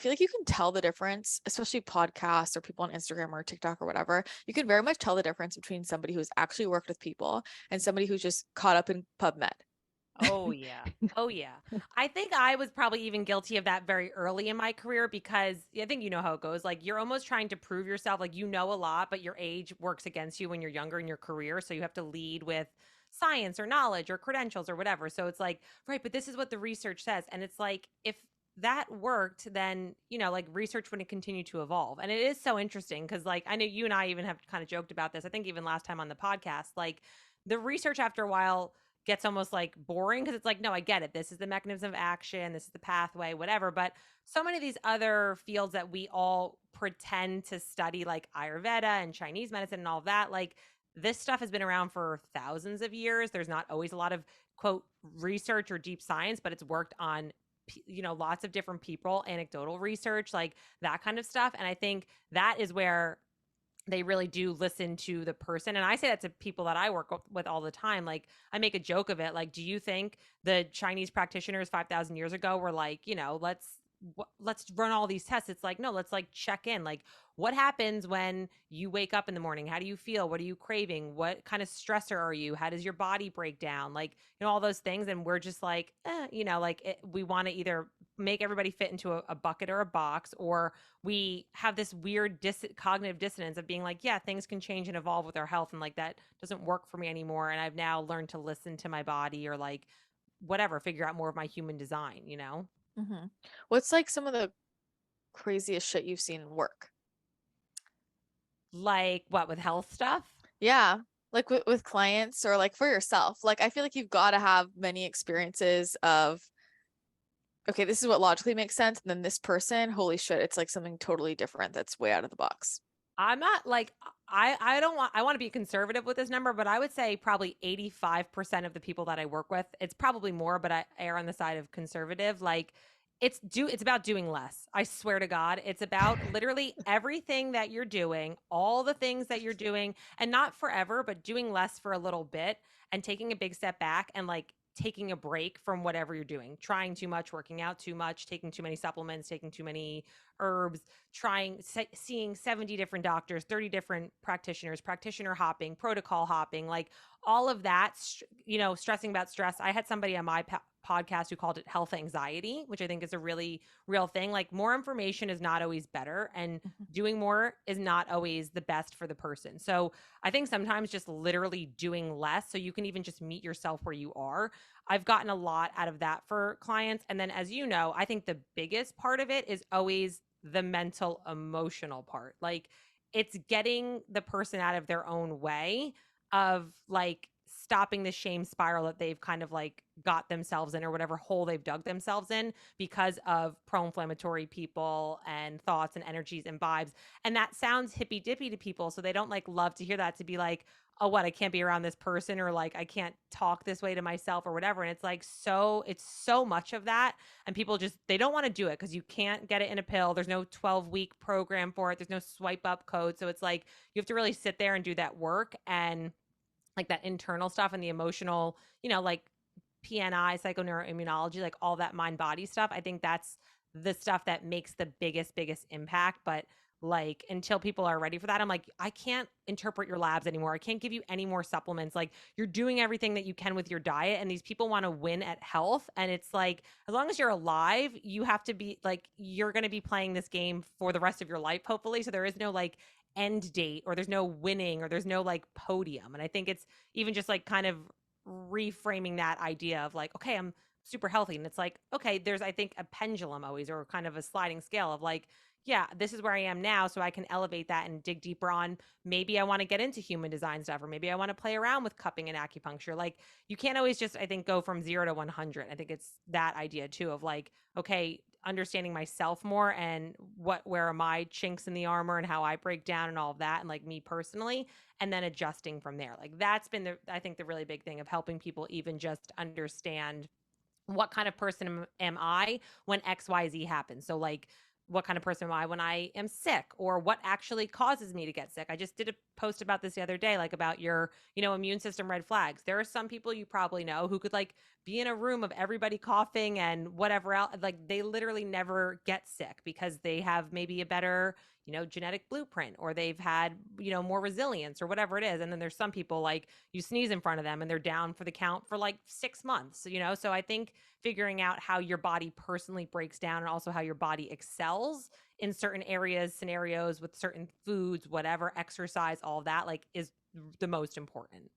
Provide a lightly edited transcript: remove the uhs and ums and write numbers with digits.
feel like you can tell the difference, especially podcasts or people on Instagram or TikTok or whatever. You can very much tell the difference between somebody who's actually worked with people and somebody who's just caught up in PubMed. Oh, yeah. Oh, yeah. I think I was probably even guilty of that very early in my career because I think you know how it goes. Like, you're almost trying to prove yourself. Like, you know a lot, but your age works against you when you're younger in your career. So you have to lead with science or knowledge or credentials or whatever. So it's like, right, but this is what the research says. And it's like, if that worked, then, like research wouldn't continue to evolve. And it is so interesting because, like, I know you and I even have kind of joked about this. I think even last time on the podcast, like, the research after a while gets almost like boring because it's like, no, I get it. This is the mechanism of action. This is the pathway, whatever. But so many of these other fields that we all pretend to study, like Ayurveda and Chinese medicine and all of that, like this stuff has been around for thousands of years. There's not always a lot of quote research or deep science, but it's worked on lots of different people, anecdotal research, like that kind of stuff. And I think that is where they really do listen to the person. And I say that to people that I work with all the time. Like, I make a joke of it. Like, do you think the Chinese practitioners 5,000 years ago were like, let's run all these tests? It's like, no, let's like check in. Like, what happens when you wake up in the morning? How do you feel? What are you craving? What kind of stressor are you? How does your body break down? Like, all those things. And we're just like, we want to either make everybody fit into a bucket or a box, or we have this weird cognitive dissonance of being like, yeah, things can change and evolve with our health. And like, that doesn't work for me anymore. And I've now learned to listen to my body or like whatever, figure out more of my human design. Hmm. What's like some of the craziest shit you've seen work? Like what with health stuff? Yeah, like with clients or like for yourself. Like I feel like you've got to have many experiences of, okay, this is what logically makes sense. And then this person, holy shit, it's like something totally different that's way out of the box. I'm not like I don't want I want to be conservative with this number, but I would say probably 85% of the people that I work with, it's probably more, but I err on the side of conservative. Like it's about doing less. I swear to God, it's about literally everything that you're doing, all the things that you're doing, and not forever, but doing less for a little bit and taking a big step back and like taking a break from whatever you're doing. Trying too much, working out too much, taking too many supplements, taking too many herbs, seeing 70 different doctors, 30 different practitioners, practitioner hopping, protocol hopping, like all of that, stressing about stress. I had somebody on my podcast who called it health anxiety, which I think is a really real thing. Like, more information is not always better, and Mhm. doing more is not always the best for the person. So I think sometimes just literally doing less so you can even just meet yourself where you are. I've gotten a lot out of that for clients. And then, as you know, I think the biggest part of it is always the mental, emotional part. Like, it's getting the person out of their own way of like stopping the shame spiral that they've kind of like got themselves in, or whatever hole they've dug themselves in because of pro-inflammatory people and thoughts and energies and vibes. And that sounds hippy dippy to people, so they don't like love to hear that, to be like, oh, what, I can't be around this person, or like I can't talk this way to myself or whatever. And it's like, it's so much of that, and people just, they don't want to do it because you can't get it in a pill. There's no 12-week program for it. There's no swipe up code. So it's like you have to really sit there and do that work, and like that internal stuff and the emotional, like PNI, psychoneuroimmunology, like all that mind body stuff. I think that's the stuff that makes the biggest impact. But like, until people are ready for that, I'm like, I can't interpret your labs anymore. I can't give you any more supplements. Like, you're doing everything that you can with your diet, and these people want to win at health. And it's like, as long as you're alive, you have to be like, you're going to be playing this game for the rest of your life, hopefully. So there is no like end date, or there's no winning, or there's no like podium. And I think it's even just like kind of reframing that idea of like, okay, I'm super healthy. And it's like, okay, there's, I think, a pendulum always, or kind of a sliding scale of like, yeah, this is where I am now. So I can elevate that and dig deeper on, maybe I want to get into human design stuff, or maybe I want to play around with cupping and acupuncture. Like, you can't always just, I think, go from 0 to 100. I think it's that idea too of like, okay, understanding myself more, and where are my chinks in the armor and how I break down and all of that, and like me personally, and then adjusting from there. Like, that's been I think the really big thing of helping people even just understand what kind of person am I when XYZ happens. So like, what kind of person am I when I am sick, or what actually causes me to get sick. I just did a post about this the other day, like about your, immune system red flags. There are some people you probably know who could like be in a room of everybody coughing and whatever else. Like they literally never get sick because they have maybe a better, genetic blueprint, or they've had, more resilience or whatever it is. And then there's some people like you sneeze in front of them and they're down for the count for like 6 months, So I think figuring out how your body personally breaks down and also how your body excels in certain areas, scenarios with certain foods, whatever, exercise, all of that, like is the most important.